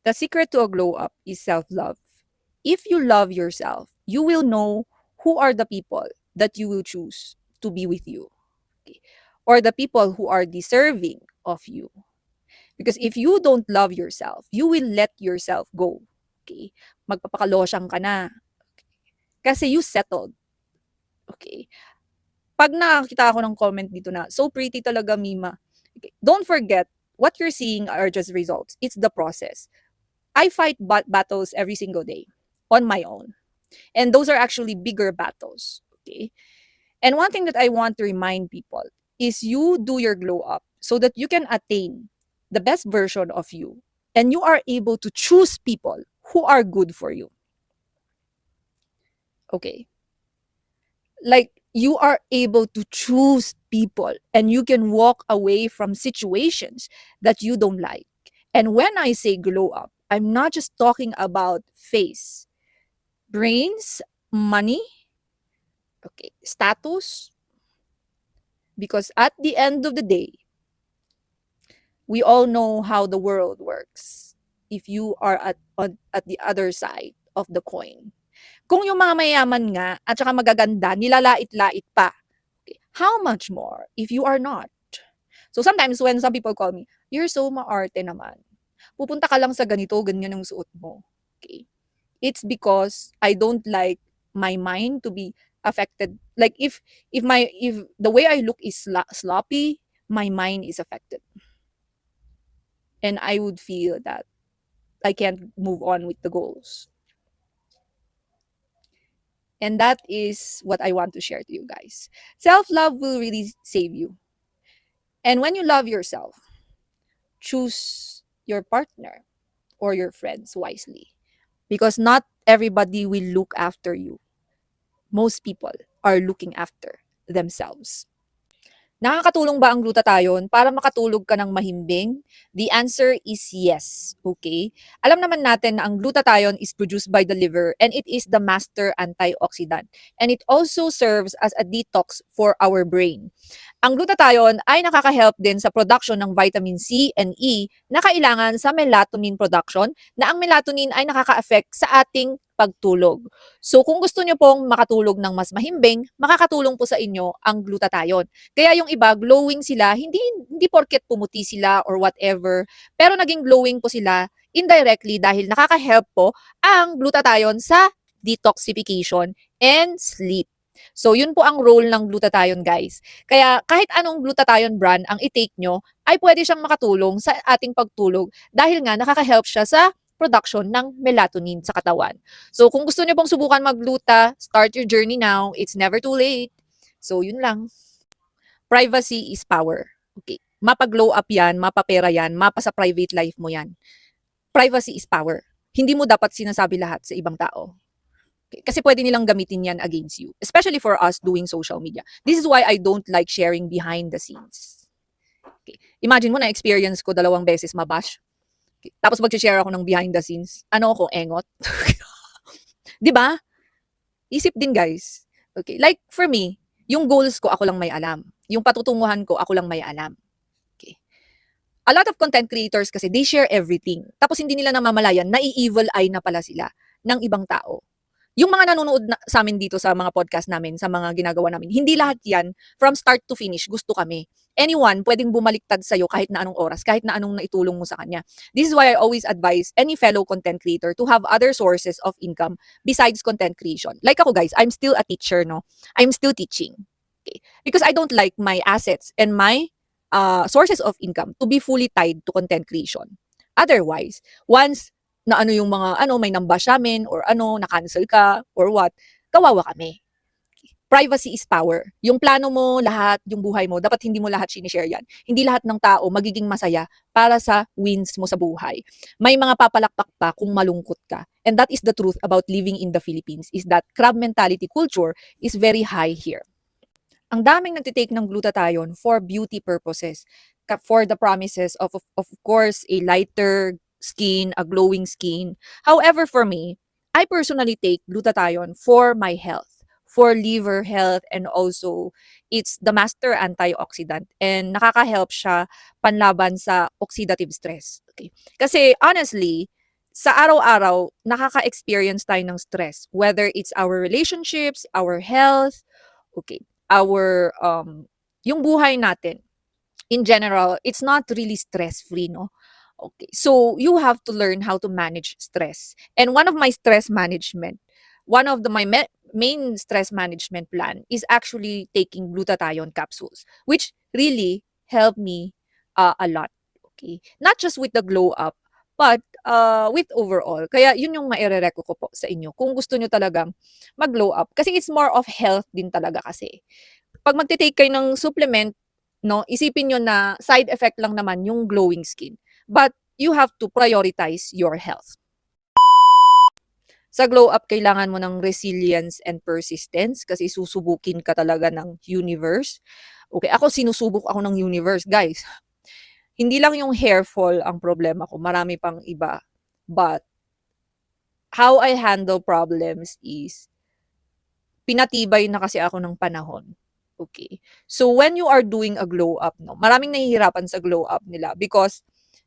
The secret to a glow up is self-love. If you love yourself, you will know who are the people that you will choose to be with you. Okay? Or the people who are deserving of you. Because if you don't love yourself, you will let yourself go. Okay? Magpapakalosyang ka na. Kasi you settled. Okay? Pag nakakita ako ng comment dito na, so pretty talaga, Mima. Okay. Don't forget, what you're seeing are just results. It's the process. I fight battles every single day on my own. And those are actually bigger battles. Okay? And one thing that I want to remind people is you do your glow up so that you can attain the best version of you. And you are able to choose people who are good for you. Okay? Like, you are able to choose people and you can walk away from situations that you don't like. And when I say glow up, I'm not just talking about face, brains, money, okay, status, because at the end of the day, we all know how the world works if you are at the other side of the coin. Kung yung mga mayaman nga at saka magaganda, nilalait-lait pa, okay, how much more if you are not? So sometimes when some people call me, you're so maarte naman. Pupunta ka lang sa ganito, ganyan ang suot mo. Okay. It's because I don't like my mind to be affected. Like if the way I look is sloppy, my mind is affected. And I would feel that I can't move on with the goals. And that is what I want to share to you guys. Self love will really save you. And when you love yourself, choose your partner or your friends wisely. Because not everybody will look after you. Most people are looking after themselves. Nakakatulong ba ang glutathione para makatulog ka ng mahimbing? The answer is yes. Okay? Alam naman natin na ang glutathione is produced by the liver and it is the master antioxidant. And it also serves as a detox for our brain. Ang glutathione ay nakaka-help din sa production ng vitamin C and E na kailangan sa melatonin production, na ang melatonin ay nakaka-affect sa ating pagtulog. So kung gusto nyo pong makatulog ng mas mahimbing, makakatulong po sa inyo ang glutathione. Kaya yung iba, glowing sila, hindi porket pumuti sila or whatever, pero naging glowing po sila indirectly dahil nakaka-help po ang glutathione sa detoxification and sleep. So, yun po ang role ng glutathione, guys. Kaya kahit anong glutathione brand ang i-take nyo, ay pwede siyang makatulong sa ating pagtulog dahil nga nakaka-help siya sa production ng melatonin sa katawan. So, kung gusto niyo pong subukan mag-gluta, start your journey now. It's never too late. So, yun lang. Privacy is power. Okay. Mapa-glow up yan, mapapera yan, mapa sa private life mo yan. Privacy is power. Hindi mo dapat sinasabi lahat sa ibang tao. Okay. Kasi pwede nilang gamitin yan against you. Especially for us doing social media. This is why I don't like sharing behind the scenes. Okay. Imagine mo na experience ko 2 beses mabash. Okay. Tapos mag-share ako ng behind the scenes. Ano ako, engot? 'Di ba? Isip din, guys. Okay. Like for me, yung goals ko ako lang may alam. Yung patutunguhan ko ako lang may alam. Okay. A lot of content creators kasi they share everything. Tapos hindi nila namamalayan na evil eye na pala sila ng ibang tao. Yung mga nanonood sa amin dito sa mga podcast namin, sa mga ginagawa namin, hindi lahat yan, from start to finish, gusto kami. Anyone pwedeng bumaliktad sa'yo kahit na anong oras, kahit na anong naitulong mo sa kanya. This is why I always advise any fellow content creator to have other sources of income besides content creation. Like ako, guys, I'm still a teacher, no? I'm still teaching. Okay? Because I don't like my assets and my sources of income to be fully tied to content creation. Otherwise, once na ano yung mga may nambash amin or na-cancel ka or what, kawawa kami. Privacy is power. Yung plano mo, lahat, yung buhay mo, dapat hindi mo lahat sinishare yan. Hindi lahat ng tao magiging masaya para sa wins mo sa buhay. May mga papalakpak pa kung malungkot ka. And that is the truth about living in the Philippines, is that crab mentality culture is very high here. Ang daming nagtitake ng glutathione for beauty purposes, for the promises of course, a lighter skin, a glowing skin. However, for me, I personally take glutathione for my health, for liver health, and also it's the master antioxidant and nakaka-help siya panlaban sa oxidative stress. Okay. Kasi honestly, sa araw-araw, nakaka-experience tayo ng stress. Whether it's our relationships, our health, okay, our, yung buhay natin. In general, it's not really stress-free, no? Okay. So you have to learn how to manage stress. And one of my stress management, one of the my main stress management plan is actually taking glutathione capsules, which really helped me a lot. Okay. Not just with the glow up, but with overall. Kaya yun yung maire-reco ko po sa inyo. Kung gusto nyo talagang mag-glow up. Kasi it's more of health din talaga kasi. Pag magte-take kayo ng supplement, no, isipin nyo na side effect lang naman yung glowing skin. But you have to prioritize your health. Sa glow up, kailangan mo ng resilience and persistence kasi susubukin ka talaga ng universe. Okay, ako sinusubok ako ng universe, guys. Hindi lang yung hair fall ang problema ko, marami pang iba. But how I handle problems is pinatibay na kasi ako ng panahon. Okay. So when you are doing a glow up, no, maraming nahihirapan sa glow up nila because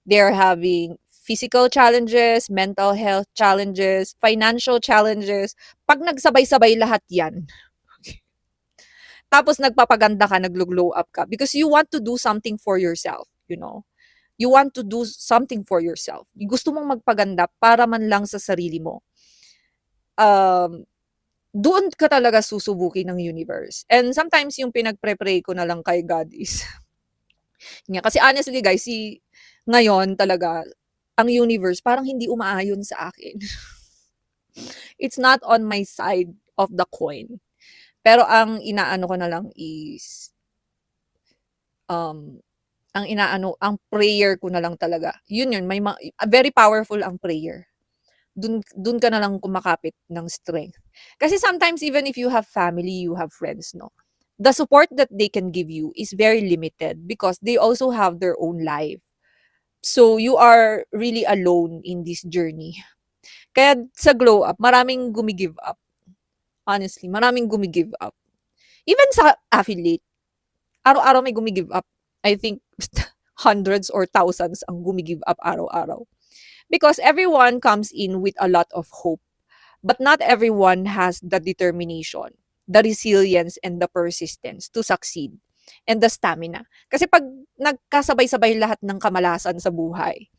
they're having physical challenges, mental health challenges, financial challenges. Pag nagsabay-sabay lahat yan, tapos nagpapaganda ka, naglo-glow up ka because you want to do something for yourself, you know. You want to do something for yourself. Gusto mong magpaganda para man lang sa sarili mo. Doon ka talaga susubukin ng universe. And sometimes yung pinagpre-pray ko na lang kay God is kasi honestly guys, ngayon talaga ang universe parang hindi umaayon sa akin. It's not on my side of the coin. Pero ang inaano ko na lang is ang prayer ko na lang talaga. Yun, may very powerful ang prayer. Dun ka na lang kumakapit ng strength. Kasi sometimes even if you have family, you have friends, no? The support that they can give you is very limited because they also have their own life. So you are really alone in this journey. Kaya sa glow up, maraming gumigive up. Honestly, maraming gumigive up. Even sa affiliate, araw-araw may gumigive up. I think hundreds or thousands ang gumigive up araw-araw. Because everyone comes in with a lot of hope. But not everyone has the determination, the resilience, and the persistence to succeed. And the stamina. Kasi pag nagkasabay-sabay lahat ng kamalasan sa buhay,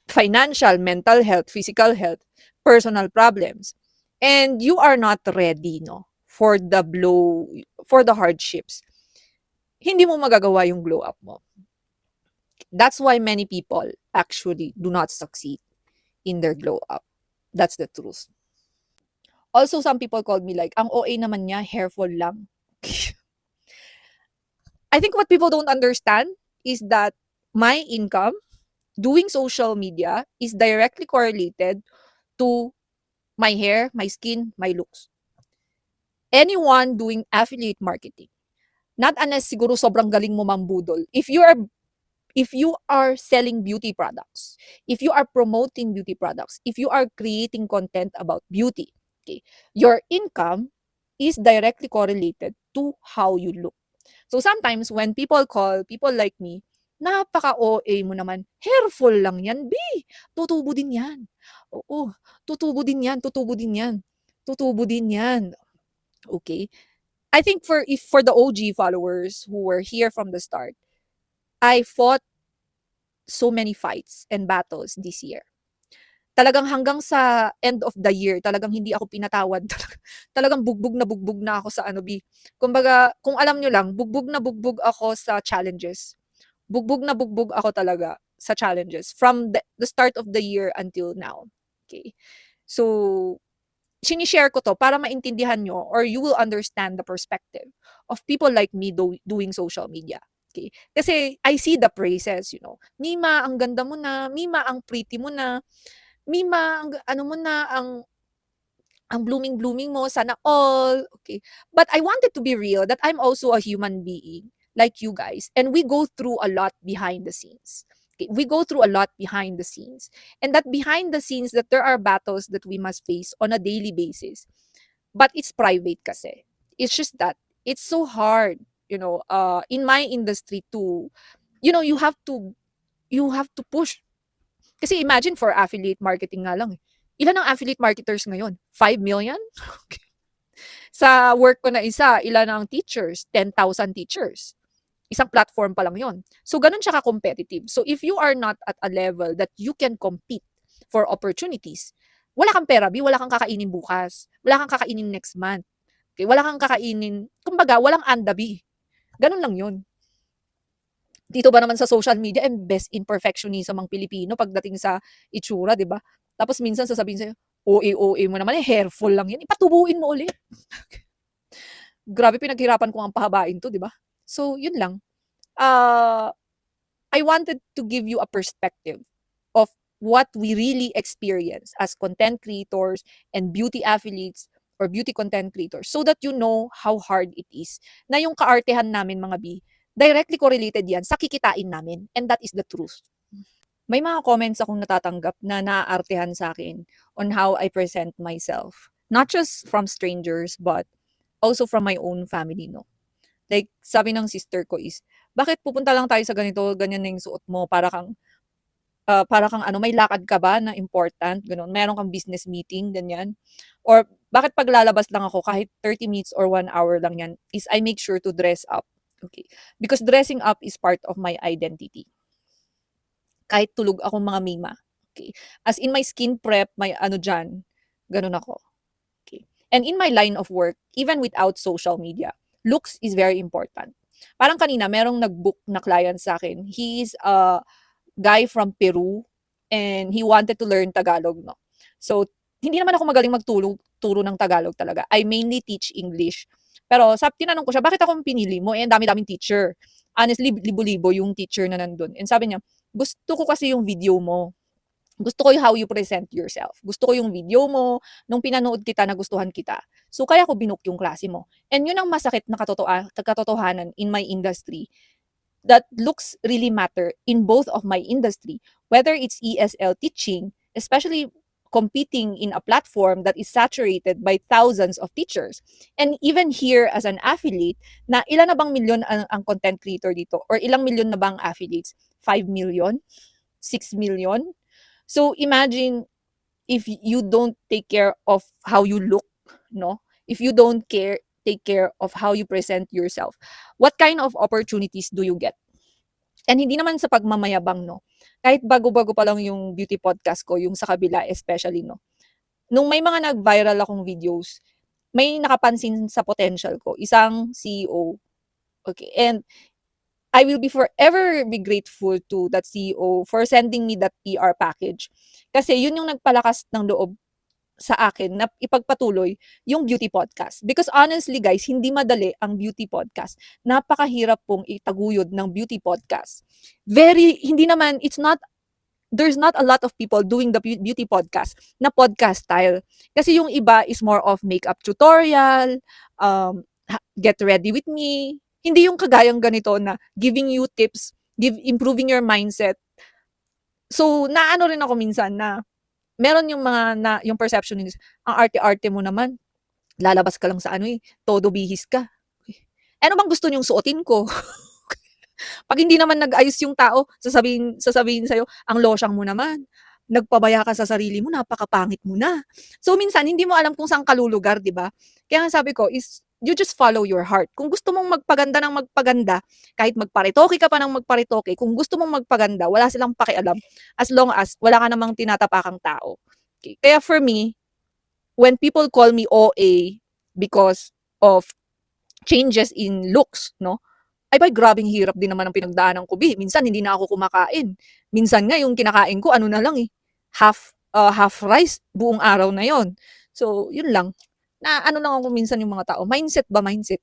financial, mental health, physical health, personal problems, and you are not ready, no, for the blow, for the hardships, hindi mo magagawa yung glow up mo. That's why many people actually do not succeed in their glow up. That's the truth. Also, some people called me like, ang OA naman niya, hair fall lang. I think what people don't understand is that my income doing social media is directly correlated to my hair, my skin, my looks. Anyone doing affiliate marketing, not unless siguro sobrang galing mo mambudol. If you are selling beauty products, if you are promoting beauty products, if you are creating content about beauty, okay, your income is directly correlated to how you look. So sometimes when people call people like me, napaka-OA mo naman, hair fall lang yan, B. Tutubo din yan. Oo, tutubo din yan, tutubo din yan. Tutubo din yan. Okay? I think for the OG followers who were here from the start, I fought so many fights and battles this year. Talagang hanggang sa end of the year, talagang hindi ako pinatawad. Talagang bugbog na ako sa ano, B. Kumbaga, kung alam nyo lang, bugbog na bugbog ako sa challenges. Bugbog na bugbog ako talaga sa challenges from the start of the year until now. Okay? So, sinishare ko to para maintindihan nyo or you will understand the perspective of people like me doing social media. Okay? Kasi I see the praises, you know. Mima, ang ganda mo na. Mima, ang pretty mo na. Mima, ang ano mo na, ang blooming mo, sana all. Okay. But I wanted to be real that I'm also a human being like you guys. And we go through a lot behind the scenes. Okay? We go through a lot behind the scenes. And that behind the scenes, that there are battles that we must face on a daily basis. But it's private kasi. It's just that it's so hard, you know, in my industry to, you know, you have to push. Kasi imagine for affiliate marketing nga lang, eh. Ilan ang affiliate marketers ngayon? 5 million? Sa work ko na isa, ilan ang teachers? 10,000 teachers. Isang platform pa lang yon. So, ganun siya ka-competitive. So, if you are not at a level that you can compete for opportunities, wala kang pera, wala kang kakainin bukas. Wala kang kakainin next month. Okay? Wala kang kakainin, kumbaga, walang andabi. Ganun lang yun. Dito ba naman sa social media, best in perfectionism ang Pilipino pagdating sa itsura, di ba? Tapos minsan sasabihin sa'yo, OA mo naman, hairful lang yan. Ipatubuin mo ulit. Grabe, pinaghirapan ko ang pahabain to, di ba? So, yun lang. I wanted to give you a perspective of what we really experience as content creators and beauty affiliates or beauty content creators so that you know how hard it is. Na yung kaartehan namin mga B, directly correlated yan sa kikitain namin. And that is the truth. May mga comments akong natatanggap na naaartehan sa akin on how I present myself. Not just from strangers, but also from my own family, no? Like, sabi ng sister ko is, bakit pupunta lang tayo sa ganito, ganyan na yung suot mo, para kang ano, may lakad ka ba na important, gano'n, meron kang business meeting, ganyan. Or bakit paglalabas lang ako kahit 30 minutes or 1 hour lang yan, is I make sure to dress up. Okay. Because dressing up is part of my identity. Kahit tulog akong mga mima. Okay. As in my skin prep, may ano dyan, ganun ako. Okay. And in my line of work, even without social media, looks is very important. Parang kanina, merong nag-book na client sa akin. He is a guy from Peru and he wanted to learn Tagalog, no? So, hindi naman ako magaling turo ng Tagalog talaga. I mainly teach English. Pero tinanong ko siya, bakit ako pinili mo? Eh, ang dami-daming teacher. Honestly, libo-libo yung teacher na nandun. And sabi niya, gusto ko kasi yung video mo. Gusto ko yung how you present yourself. Gusto ko yung video mo, nung pinanood kita, nagustuhan kita. So, kaya ko binook yung klase mo. And yun ang masakit na katotohanan in my industry. That looks really matter in both of my industry. Whether it's ESL teaching, especially competing in a platform that is saturated by thousands of teachers. And even here as an affiliate, na ilan na bang milyon ang content creator dito? Or ilang milyon na bang affiliates? 5 million? 6 million? So imagine if you don't take care of how you look, no? If you don't take care of how you present yourself, what kind of opportunities do you get? And hindi naman sa pagmamayabang, no? Kahit bago-bago pa lang yung beauty podcast ko, yung sa kabila especially, no? Nung may mga nag-viral akong videos, may nakapansin sa potential ko, isang CEO. Okay, and I will be forever be grateful to that CEO for sending me that PR package. Kasi yun yung nagpalakas ng loob sa akin na ipagpatuloy yung beauty podcast. Because honestly guys, hindi madali ang beauty podcast. Napakahirap pong itaguyod ng beauty podcast. Hindi naman, there's not a lot of people doing the beauty podcast na podcast style. Kasi yung iba is more of makeup tutorial, get ready with me. Hindi yung kagayang ganito na giving you tips, improving your mindset. So, naano rin ako minsan na meron yung yung perception nila, ang arte-arte mo naman, lalabas ka lang sa todo bihis ka. Ano bang gusto niyong suotin ko? Pag hindi naman nag-ayos yung tao, sasabihin sa'yo, ang losyang mo naman, nagpabaya ka sa sarili mo, napakapangit mo na. So, minsan, hindi mo alam kung saan kalulugar, di ba? Kaya nga sabi ko, is you just follow your heart. Kung gusto mong magpaganda ng magpaganda, kahit magparitoke ka pa ng magparitoke, kung gusto mong magpaganda, wala silang pakialam as long as wala ka namang tinatapakang tao. Okay. Kaya for me, when people call me OA because of changes in looks, no? Ay ba, grabing hirap din naman ang pinagdaanan ko, B. Minsan hindi na ako kumakain. Minsan nga yung kinakain ko, ano na lang half rice buong araw na yon. So, yun lang. Na ano lang ako minsan yung mga tao. Mindset ba? Mindset.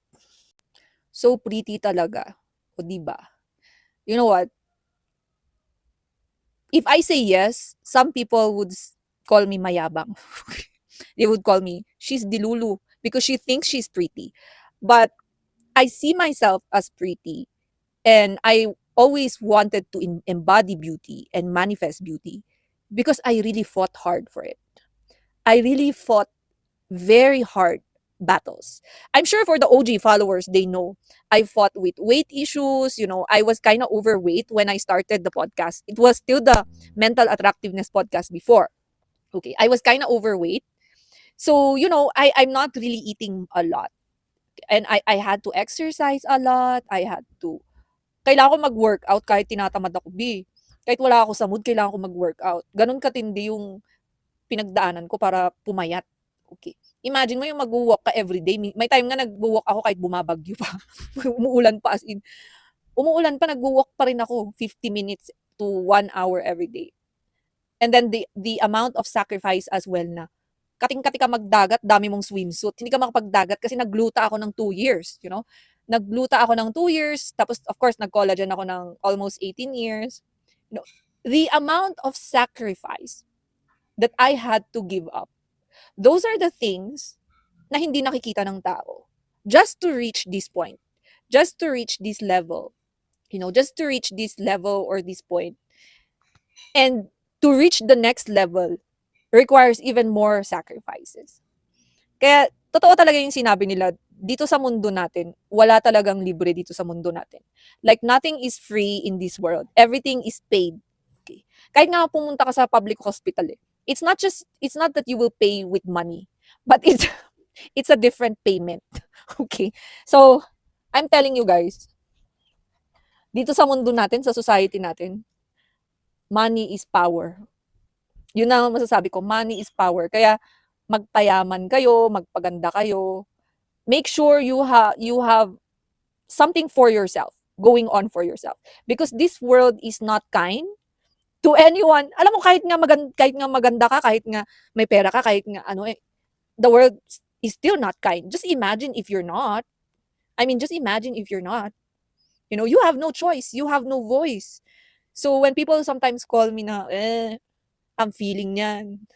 So pretty talaga. O diba? You know what? If I say yes, some people would call me mayabang. They would call me, she's dilulu because she thinks she's pretty. But I see myself as pretty and I always wanted to embody beauty and manifest beauty because I really fought hard for it. I really fought very hard battles. I'm sure for the OG followers, they know I fought with weight issues. I was kind of overweight when I started the podcast. It was still the mental attractiveness podcast before. Okay, I was kind of overweight. So, I'm not really eating a lot. And I had to exercise a lot. Kailangan ko mag-workout kahit tinatamad ako, B. Kahit wala ako sa mood, kailangan ko mag-workout. Ganun katindi yung pinagdaanan ko para pumayat. Okay. Imagine mo yung mag-walk ka everyday. May time nga nag-walk ako kahit bumabagyo pa. Umuulan pa as in. Umuulan pa, nag-walk pa rin ako 50 minutes to 1 hour every day. And then the amount of sacrifice as well na kating-kati ka magdagat, dami mong swimsuit. Hindi ka makapagdagat kasi nagluta ako ng 2 years, Nagluta ako ng 2 years, tapos of course nag-collagen ako ng almost 18 years. The amount of sacrifice that I had to give up. Those are the things na hindi nakikita ng tao. Just to reach this point, just to reach this level, just to reach this level or this point. And to reach the next level requires even more sacrifices. Kaya totoo talaga yung sinabi nila, dito sa mundo natin, wala talagang libre dito sa mundo natin. Like nothing is free in this world. Everything is paid. Okay. Kahit nga pumunta ka sa public hospital, it's not that you will pay with money, but it's a different payment. Okay. So, I'm telling you guys, dito sa mundo natin, sa society natin, money is power. Yun ang masasabi ko, money is power. Kaya magpayaman kayo, magpaganda kayo. Make sure you have something for yourself, going on for yourself. Because this world is not kind to anyone. Alam mo, kahit nga maganda ka, kahit nga may pera ka, kahit nga the world is still not kind. Just imagine if you're not. Just imagine if you're not. You have no choice. You have no voice. So when people sometimes call me na, I'm feeling yan.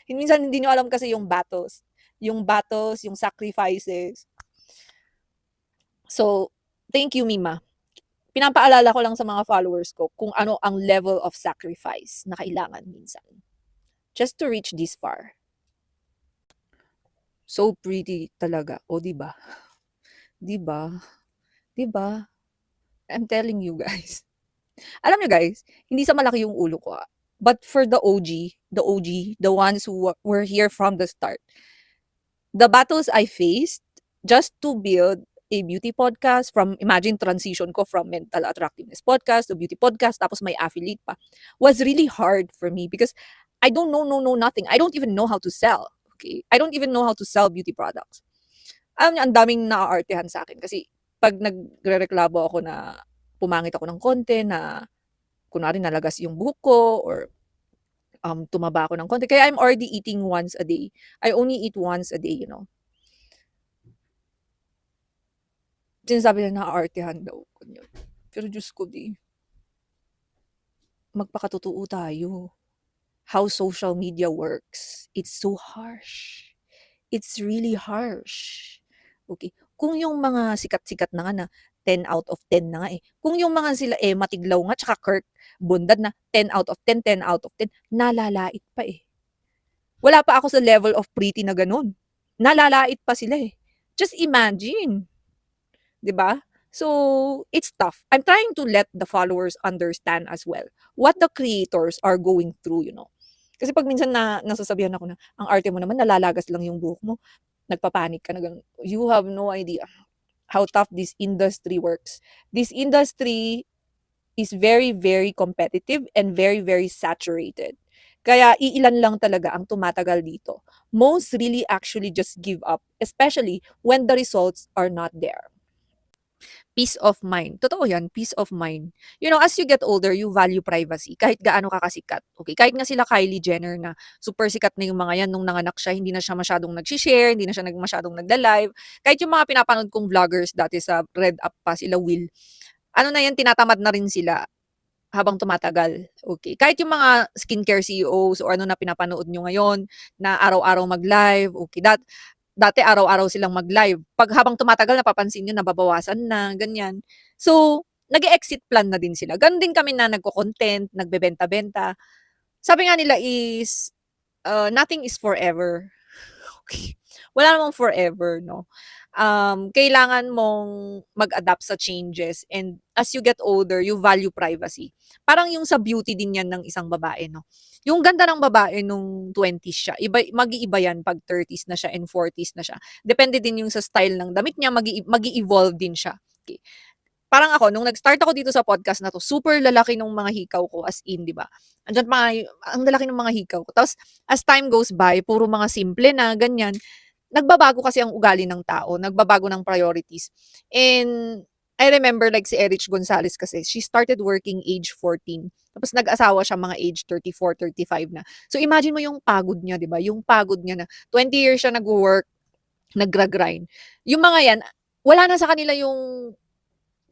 Minsan hindi nyo alam kasi yung battles, yung sacrifices. So, thank you, Mima. Pinapaalala ko lang sa mga followers ko kung ano ang level of sacrifice na kailangan minsan. Just to reach this far. So pretty talaga. O, diba? Diba? Diba? I'm telling you guys. Alam nyo guys, hindi sa malaki yung ulo ko. But for the OG, the ones who were here from the start, the battles I faced just to build a beauty podcast imagine transition ko from mental attractiveness podcast to beauty podcast, tapos may affiliate pa, was really hard for me because I don't know nothing. I don't even know how to sell. Okay? I don't even know how to sell beauty products. Alam niyo, ang daming naaartehan sa akin kasi pag nagrereklamo ako na pumangit ako ng konti, na kunwari nalagas yung buhok ko or tumaba ako ng konti. Kaya I'm already eating once a day. I only eat once a day, Sinasabi na naaartehan daw ko yun. Pero Diyos ko, magpakatotoo tayo. How social media works. It's so harsh. It's really harsh. Okay. Kung yung mga sikat-sikat na nga na 10 out of 10 na nga Kung yung mga sila Matiglaw nga tsaka Kirk Bundad na 10 out of 10, 10 out of 10, nalalait pa Wala pa ako sa level of pretty na ganun. Nalalait pa sila Just imagine. 'Di ba? So, it's tough. I'm trying to let the followers understand as well what the creators are going through, Kasi pag minsan nasasabihan ako na, ang arte mo naman, nalalagas lang yung buhok mo. Nagpapanik ka na ganun. You have no idea how tough this industry works. This industry is very, very competitive and very, very saturated. Kaya iilan lang talaga ang tumatagal dito. Most really actually just give up, especially when the results are not there. Peace of mind. Totoo yan, peace of mind. As you get older, you value privacy. Kahit gaano ka kasikat. Okay? Kahit nga sila Kylie Jenner na super sikat na yung mga yan, nung nanganak siya, hindi na siya masyadong nag-share, hindi na siya masyadong nagda-live. Kahit yung mga pinapanood kong vloggers dati sa Red Up pa, sila Will, na yan, tinatamad na rin sila habang tumatagal. Okay? Kahit yung mga skincare CEOs o na pinapanood nyo ngayon, na araw-araw mag-live, okay, dati araw-araw silang mag-live. Pag habang tumatagal, napapansin nyo, nababawasan na, ganyan. So, nag-exit plan na din sila. Ganon din kami na nagko-content, nagbebenta-benta. Sabi nga nila is, nothing is forever. Okay. wala namang forever, no? Kailangan mong mag-adapt sa changes, and as you get older, you value privacy. Parang yung sa beauty din yan ng isang babae, no? Yung ganda ng babae nung 20s siya, mag-iiba yan pag 30s na siya and 40s na siya. Depende din yung sa style ng damit niya, mag-i-evolve din siya. Okay. Parang ako, nung nag-start ako dito sa podcast na 'to, super lalaki nung mga hikaw ko, as in, 'di ba? Andiyan pa nga ang lalaki ng mga hikaw ko. Tapos as time goes by, puro mga simple na, ganyan. Nagbabago kasi ang ugali ng tao, nagbabago ng priorities. And I remember like si Erich Gonzalez kasi, she started working age 14. Tapos nag-asawa siya mga age 34, 35 na. So imagine mo yung pagod niya, 'di ba? Yung pagod niya na 20 years siya nagwo-work, nagra-grind. Yung mga 'yan, wala na sa kanila yung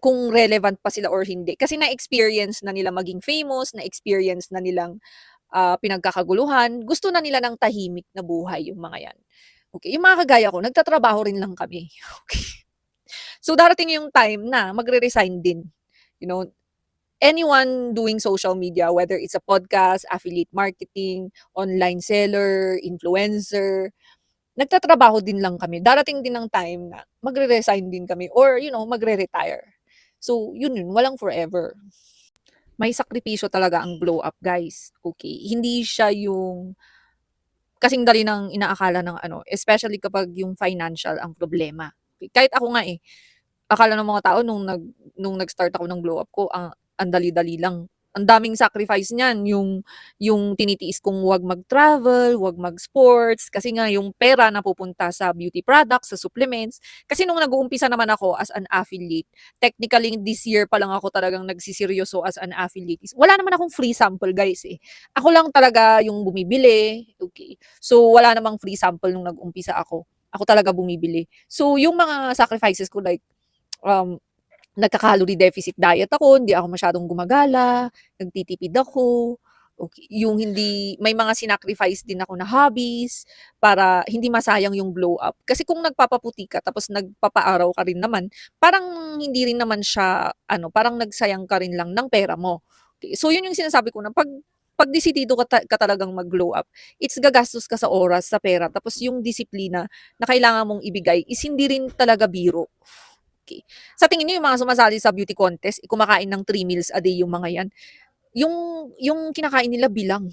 kung relevant pa sila or hindi. Kasi na-experience na nila maging famous, na-experience na nilang pinagkakaguluhan, gusto na nila ng tahimik na buhay yung mga yan. Okay, yung mga kagaya ko, nagtatrabaho rin lang kami. Okay. So darating yung time na magre-resign din. You know, anyone doing social media, whether it's a podcast, affiliate marketing, online seller, influencer, nagtatrabaho din lang kami. Darating din ng time na magre-resign din kami or magre-retire. So, yun, walang forever. May sakripisyo talaga ang glow up, guys. Okay? Hindi siya yung kasing dali ng inaakala ng especially kapag yung financial ang problema. Okay? Kahit ako nga akala ng mga tao nung nag-start ako ng glow up ko, ang dali-dali lang. Ang daming sacrifice niyan, yung tinitiis kong wag mag-travel, wag mag-sports, kasi nga yung pera napupunta sa beauty products, sa supplements. Kasi nung nag-uumpisa naman ako as an affiliate, technically this year pa lang ako talagang nagsiseryoso as an affiliate. Wala naman akong free sample, guys eh. Ako lang talaga yung bumibili. Okay. So wala namang free sample nung nag-umpisa ako. Ako talaga bumibili. So yung mga sacrifices ko, like nagka-calorie deficit diet ako, hindi ako masyadong gumagala, nagtitipid ako, okay, yung hindi may mga sinacrifice din ako na hobbies para hindi masayang yung glow up. Kasi kung nagpapaputi ka tapos nagpapaaraw ka rin naman, parang hindi rin naman siya parang nagsayang ka rin lang ng pera mo. Okay, so yun yung sinasabi ko na pag desidido ka talagang mag-glow up, it's gagastos ka sa oras, sa pera, tapos yung disiplina na kailangan mong ibigay is hindi rin talaga biro. Okay. Sa tingin niyo yung mga sumasali sa beauty contest, kumakain ng 3 meals a day yung mga yan, yung kinakain nila bilang.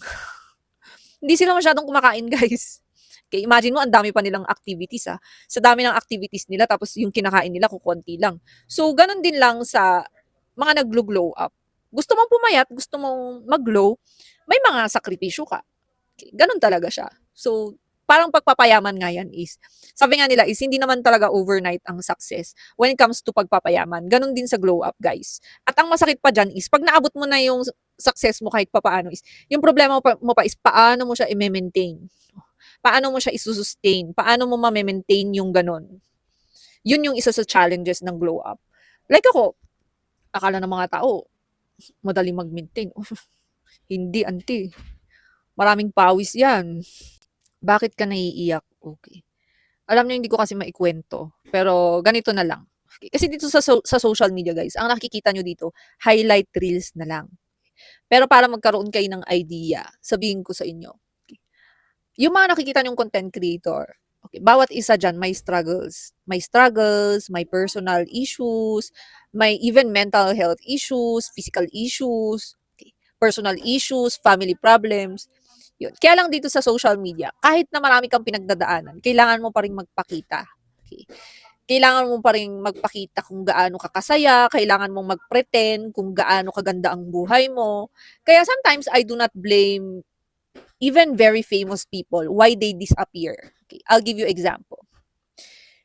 Hindi sila masyadong kumakain, guys. Okay, imagine mo ang dami pa nilang activities, Sa dami ng activities nila tapos yung kinakain nila kukonti lang. So ganun din lang sa mga naglo-glow up. Gusto mong pumayat, gusto mong mag-glow, may mga sakripisyo ka. Okay, ganun talaga siya. So parang pagpapayaman nga yan is, sabi nga nila is hindi naman talaga overnight ang success when it comes to pagpapayaman. Ganun din sa glow up, guys. At ang masakit pa dyan is, pag naabot mo na yung success mo kahit papaano is, yung problema mo pa is, paano mo siya i-maintain? Paano mo siya isusustain? Paano mo ma-maintain yung ganun? Yun yung isa sa challenges ng glow up. Like ako, akala ng mga tao, madali mag-maintain. Hindi, auntie. Maraming pawis yan. Bakit ka naiiyak? Okay. Alam niyo hindi ko kasi maikwento, pero ganito na lang. Okay. Kasi dito sa social media, guys, ang nakikita niyo dito, highlight reels na lang. Pero para magkaroon kayo ng idea, sabihin ko sa inyo. Okay. Yung mga nakikita niyong content creator, okay, bawat isa diyan may struggles. May struggles, may personal issues, may even mental health issues, physical issues, okay, personal issues, family problems. Yun. Kaya lang dito sa social media, kahit na marami kang pinagdadaanan, kailangan mo pa rin magpakita. Okay. Kailangan mo pa rin magpakita kung gaano ka kasaya, kailangan mong mag-pretend kung gaano kaganda ang buhay mo. Kaya sometimes I do not blame even very famous people why they disappear. Okay. I'll give you example.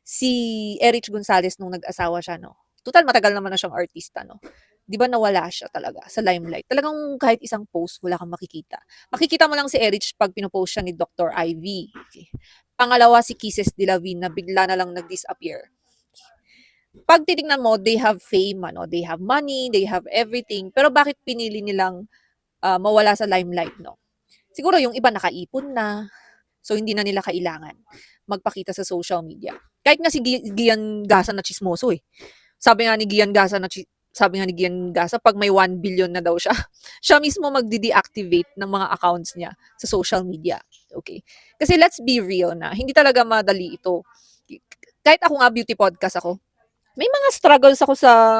Si Erich Gonzalez nung nag-asawa siya, no? Total matagal naman na siyang artista, no? 'Di ba nawala siya talaga sa limelight. Talagang kahit isang post wala kang makikita. Makikita mo lang si Erich pag pino-post siya ni Dr. Ivy. Okay. Pangalawa si Kisses de la Vie na bigla na lang nag-disappear. Pag titingnan mo, they have fame, they have money, they have everything. Pero bakit pinili nilang mawala sa limelight, no? Siguro yung iba nakaipon na, so hindi na nila kailangan magpakita sa social media. Kahit nga si Gian Gasan na chismoso eh. Sabi nga ni Gian Gasan na sabi nga ni Gian Gasa, pag may 1 billion na daw siya, siya mismo magde-deactivate ng mga accounts niya sa social media. Okay? Kasi let's be real na, hindi talaga madali ito. Kahit ako nga beauty podcast ako, may mga struggles ako sa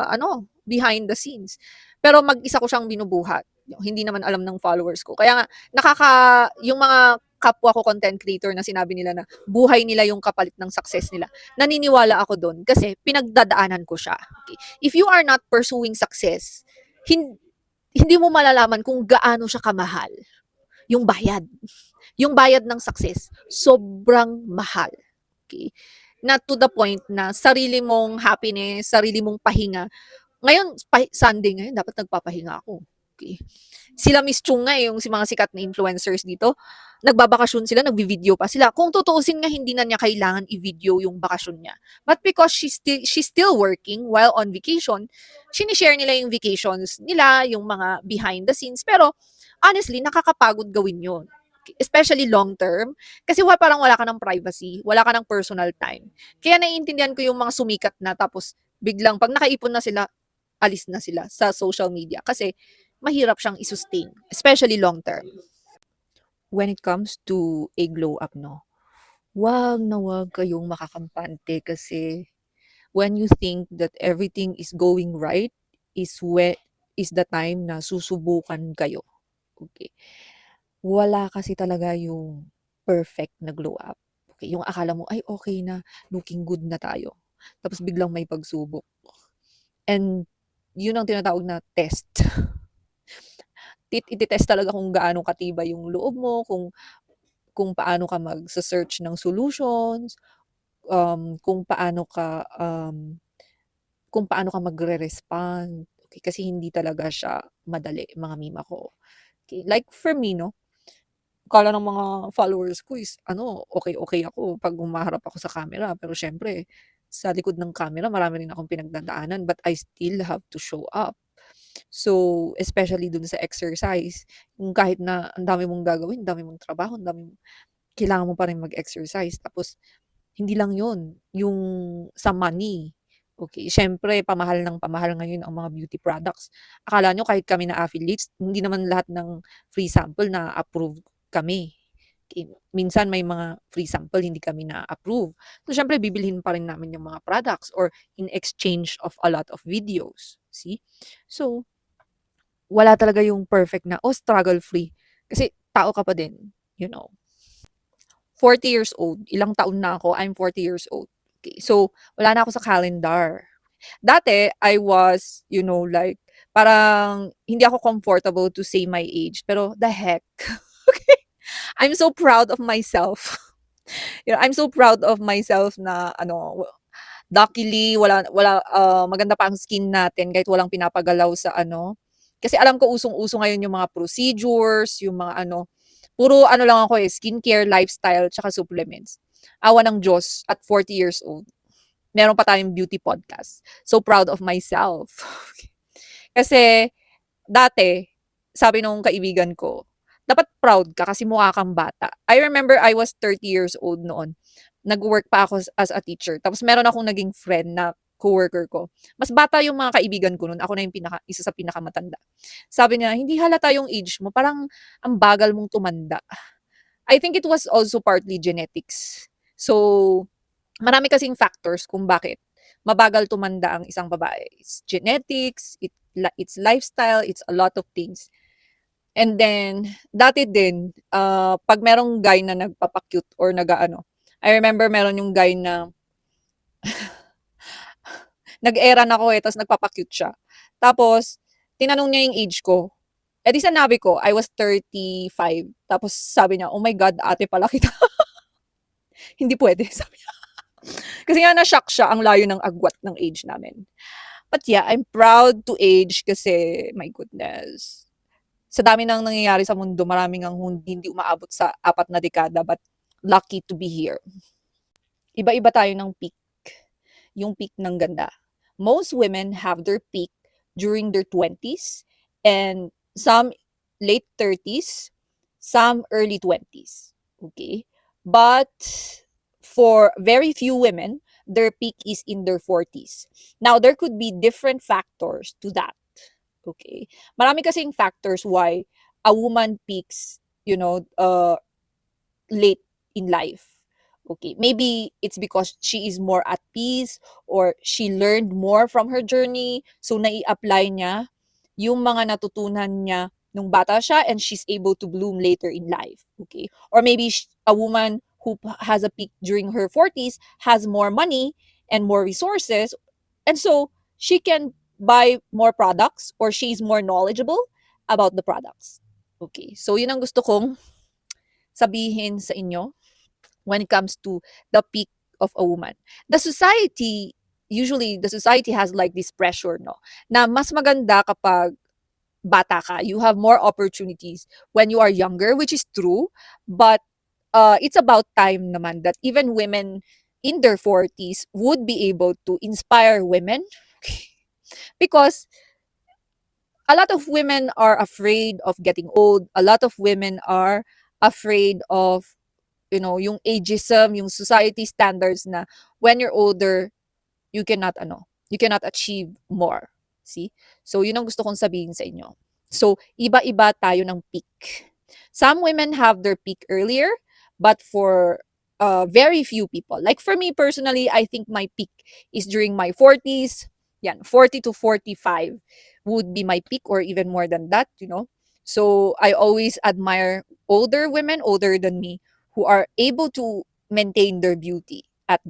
behind the scenes. Pero mag-isa ko siyang binubuhat. Hindi naman alam ng followers ko. Kaya nga yung mga kapwa ko content creator na sinabi nila na buhay nila yung kapalit ng success nila. Naniniwala ako doon kasi pinagdadaanan ko siya. Okay? If you are not pursuing success, hindi mo malalaman kung gaano siya kamahal. Yung bayad. Yung bayad ng success, sobrang mahal. Okay? Na to the point na sarili mong happiness, sarili mong pahinga. Ngayon, Sunday ngayon, dapat nagpapahinga ako. Okay. Sila Miss Chung nga yung si mga sikat na influencers dito, nagbabakasyon sila, nagvi-video pa sila. Kung tutuusin nga, hindi na niya kailangan i-video yung bakasyon niya. But because she's still working while on vacation, sinishare nila yung vacations nila, yung mga behind the scenes. Pero, honestly, nakakapagod gawin yun. Especially long term. Kasi parang wala ka ng privacy, wala ka ng personal time. Kaya naiintindihan ko yung mga sumikat na tapos biglang pag nakaipon na sila, alis na sila sa social media. Kasi mahirap siyang i-sustain, especially long term. When it comes to a glow up, no, wag na wag kayong makakampante kasi when you think that everything is going right is the time na susubukan kayo. Okay. Wala kasi talaga yung perfect na glow up. Okay, yung akala mo ay okay na, looking good na tayo. Tapos biglang may pagsubok. And yun ang tinatawag na test. Iti-test talaga kung gaano katibay yung loob mo, kung paano ka mag-search ng solutions, kung paano ka magre-respond. Okay, kasi hindi talaga siya madali, mga mima ko. Okay, like for me, no, akala ng mga followers ko is okay ako pag humaharap ako sa camera. Pero syempre, sa likod ng camera, marami rin akong pinagdadaanan, but I still have to show up. So, especially dun sa exercise, yung kahit na ang dami mong gagawin, ang dami mong trabaho, kailangan mo pa rin mag-exercise. Tapos, hindi lang yun, yung sa money. Okay, syempre, pamahal ng pamahal ngayon ang mga beauty products. Akala nyo kahit kami na affiliates, hindi naman lahat ng free sample na approve kami. Okay, minsan may mga free sample hindi kami na-approve. So, syempre, bibilhin pa rin namin yung mga products or in exchange of a lot of videos. See? So, wala talaga yung perfect na, struggle-free. Kasi tao ka pa din, 40 years old. Ilang taon na ako, I'm 40 years old. Okay, so, wala na ako sa calendar. Dati, I was, like, parang hindi ako comfortable to say my age. Pero, the heck. Okay? I'm so proud of myself. I'm so proud of myself na, luckily, maganda pa ang skin natin kahit walang pinapagalaw sa kasi alam ko usong-uso ngayon yung mga procedures, yung mga puro lang ako skincare, lifestyle, tsaka supplements. Awa ng Diyos, at 40 years old, meron pa tayong beauty podcast. So proud of myself. Kasi, dati, sabi nung kaibigan ko, dapat proud ka kasi mukha kang bata. I remember I was 30 years old noon. Nag-work pa ako as a teacher. Tapos meron akong naging friend na coworker ko. Mas bata yung mga kaibigan ko noon. Ako na yung isa sa pinakamatanda. Sabi niya, hindi halata yung age mo. Parang ang bagal mong tumanda. I think it was also partly genetics. So, marami kasing factors kung bakit mabagal tumanda ang isang babae. It's genetics, it's lifestyle, it's a lot of things. And then, dati din, pag merong guy na nagpapakyut or I remember meron yung guy na nag-era na ako tapos nagpapakyut siya. Tapos, tinanong niya yung age ko. Eh di sinabi ko, I was 35. Tapos sabi niya, oh my God, ate pala kita. Hindi pwede, sabi niya. Kasi nga na-shock siya, ang layo ng agwat ng age namin. But yeah, I'm proud to age kasi, my goodness. Sa dami nang nangyayari sa mundo, maraming ang hindi umaabot sa 4 na dekada, but lucky to be here. Iba-iba tayo ng peak. Yung peak ng ganda. Most women have their peak during their 20s and some late 30s, some early 20s. Okay? But for very few women, their peak is in their 40s. Now, there could be different factors to that. Okay? Marami kasing factors why a woman peaks, late in life. Okay, maybe it's because she is more at peace or she learned more from her journey. So, nai-apply niya yung mga natutunan niya nung bata siya and she's able to bloom later in life. Okay, or maybe a woman who has a peak during her 40s has more money and more resources. And so, she can buy more products or she's more knowledgeable about the products. Okay, so yun ang gusto kong sabihin sa inyo when it comes to the peak of a woman. The society, usually the society has like this pressure, no? Na mas maganda kapag bata ka. You have more opportunities when you are younger, which is true. But it's about time naman that even women in their 40s would be able to inspire women because a lot of women are afraid of getting old. A lot of women are afraid of yung ageism, yung society standards na when you're older, you cannot achieve more. See? So, yun ang gusto kong sabihin sa inyo. So, iba-iba tayo ng peak. Some women have their peak earlier, but for very few people. Like for me personally, I think my peak is during my 40s. Yan, 40 to 45 would be my peak or even more than that. So, I always admire older women, older than me, who are able to maintain their beauty at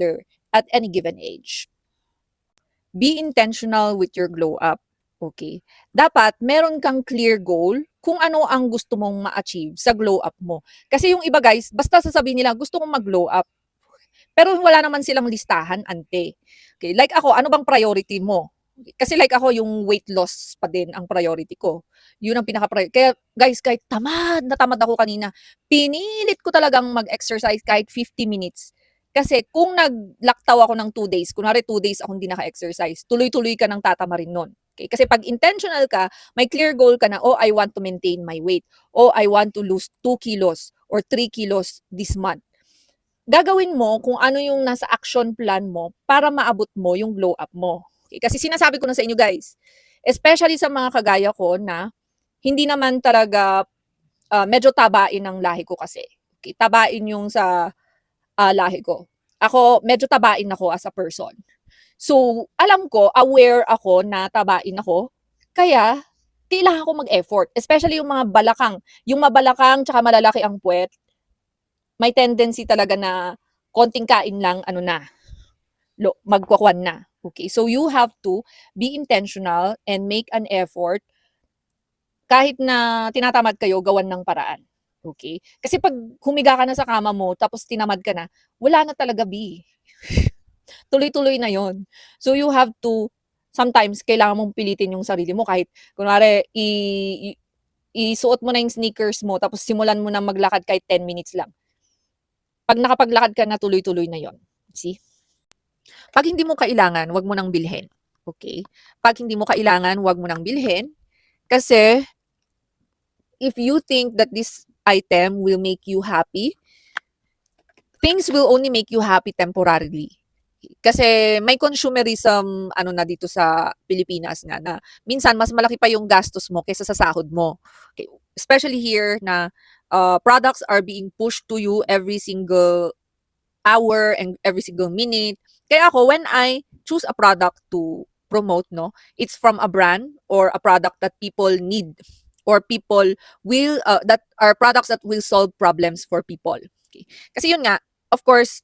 any given age. Be intentional with your glow up. Okay? Dapat meron kang clear goal kung ano ang gusto mong ma-achieve sa glow up mo. Kasi yung iba guys, basta sasabihin nila gusto kong mag-glow up. Pero wala naman silang listahan, ante. Okay, like ako, ano bang priority mo? Kasi like ako, yung weight loss pa din ang priority ko. Yun ang pinaka-priority. Kaya guys, kahit tamad na tamad ako kanina, pinilit ko talagang mag-exercise kahit 50 minutes. Kasi kung naglaktaw ako ng 2 days, kunwari 2 days akong hindi naka-exercise, tuloy-tuloy ka ng tatamarin nun. Okay? Kasi pag intentional ka, may clear goal ka na, oh, I want to maintain my weight. Oh, I want to lose 2 kilos or 3 kilos this month. Gagawin mo kung ano yung nasa action plan mo para maabot mo yung glow up mo. Okay? Kasi sinasabi ko na sa inyo guys, especially sa mga kagaya ko na hindi naman talaga medyo tabain ang lahi ko kasi. Okay? Tabain yung sa lahi ko. Ako, medyo tabain ako as a person. So, alam ko, aware ako na tabain ako, kaya kailangan ko mag-effort. Especially yung mga balakang. Yung mabalakang tsaka malalaki ang puwet, may tendency talaga na konting kain lang, magkakwan na. Okay, so you have to be intentional and make an effort kahit na tinatamad kayo, gawan ng paraan. Okay? Kasi pag humiga ka na sa kama mo, tapos tinamad ka na, wala na talaga, B. Tuloy-tuloy na yon. So you have to, sometimes, kailangan mong pilitin yung sarili mo kahit, kunwari, isuot mo na yung sneakers mo, tapos simulan mo na maglakad kahit 10 minutes lang. Pag nakapaglakad ka na, tuloy-tuloy na yon. See? Pag hindi mo kailangan, wag mo nang bilhin. Okay? Pag hindi mo kailangan, wag mo nang bilhin. Kasi, if you think that this item will make you happy, things will only make you happy temporarily. Kasi may consumerism na dito sa Pilipinas na minsan mas malaki pa yung gastos mo kaysa sa sahod mo. Okay. Especially here na products are being pushed to you every single hour and every single minute. Kaya ako, when I choose a product to promote, it's from a brand or a product that people need or people will, that are products that will solve problems for people. Okay. Kasi yun nga, of course,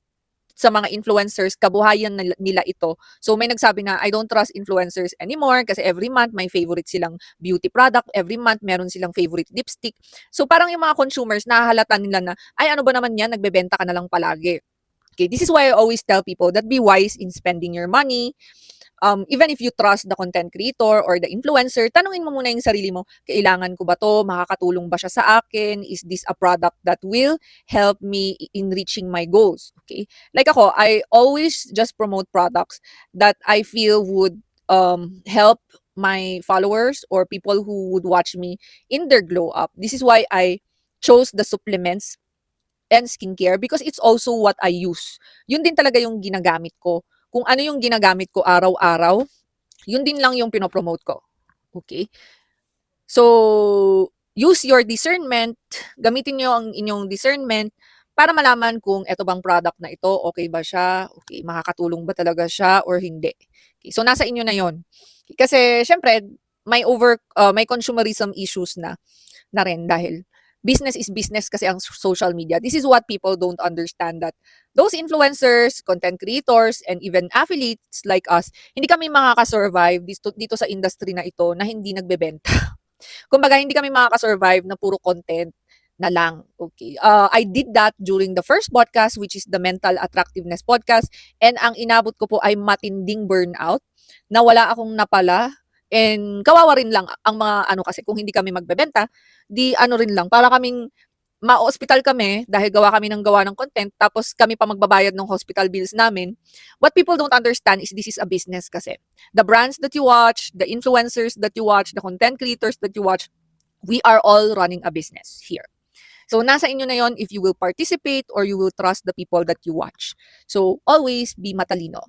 sa mga influencers, kabuhayan nila ito. So may nagsabi na, I don't trust influencers anymore kasi every month may favorite silang beauty product, every month meron silang favorite lipstick. So parang yung mga consumers, nahahalata nila na, ay ano ba naman yan, nagbebenta ka na lang palagi. Okay, this is why I always tell people that be wise in spending your money. Even if you trust the content creator or the influencer, tanungin mo muna yung sarili mo, kailangan ko ba to? Makakatulong ba siya sa akin? Is this a product that will help me in reaching my goals? Okay? Like ako, I always just promote products that I feel would help my followers or people who would watch me in their glow up. This is why I chose the supplements and skincare because it's also what I use. Yun din talaga yung ginagamit ko kung ano yung ginagamit ko araw-araw, yun din lang yung pinopromote ko. Okay? So, use your discernment, gamitin niyo ang inyong discernment para malaman kung eto bang product na ito, okay ba siya, okay, makakatulong ba talaga siya or hindi. Okay, so nasa inyo na 'yon. Kasi siyempre may consumerism issues na rin dahil business is business kasi ang social media. This is what people don't understand, that those influencers, content creators, and even affiliates like us, hindi kami makaka-survive dito sa industry na ito na hindi nagbebenta. Kumbaga hindi kami makaka-survive na puro content na lang. Okay. I did that during the first podcast, which is the Mental Attractiveness Podcast, and ang inabot ko po ay matinding burnout na wala akong napala, and kawawa rin lang ang mga ano, kasi kung hindi kami magbebenta, di ano rin lang, para kaming ma-hospital kami dahil gawa kami ng gawa ng content, tapos kami pa magbabayad ng hospital bills namin. What people don't understand is this is a business kasi. The brands that you watch, the influencers that you watch, the content creators that you watch, we are all running a business here. So, nasa inyo na yon if you will participate or you will trust the people that you watch. So, always be matalino.